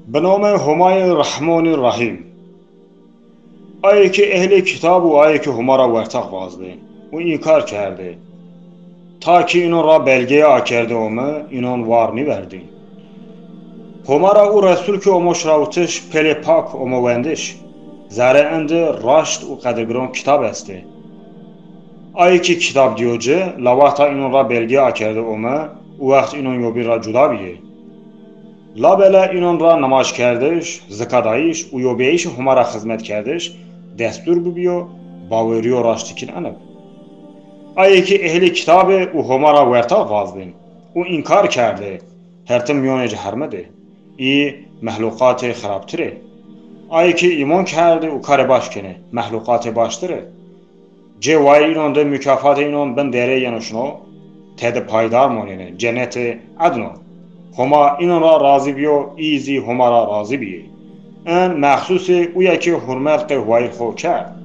به نام همای رحمان الرحیم. آیه که اهل کتاب و آیه که هما را ورتق بازده و این کار کرده تا که اینون را belgeye آکرده اومه اینون وار نیبرده. هما را او رسول که اومو شراوتش پل پاک اومو وندش زره اند راشت و قدرگران کتاب استه. آیه که کتاب دیوچه لواتا اینون را belgeye آکرده اومه او وقت اینون یوبی را جدا بیه. لابلا اینون را نماز کردش، زکادایش و یوبیش هما را خدمت کردش دستور ببیو باوری و راشتکین انب. آیه که اهل کتاب و هما را ورتا وازدین و انکار کرده هرتم میون جهرمده ای مخلوقات خرابتره. آیه که ایمان کرده و کار باش کنه مخلوقات باشتره. جه وای اینون ده مکافات اینون بن دره ینشنو تد پایدار مونینه جنت عدنو. هما اینون را راضی بیو ایزی هما را راضی بیه. ان مخصوص اویا که حرمت قوای خو کرد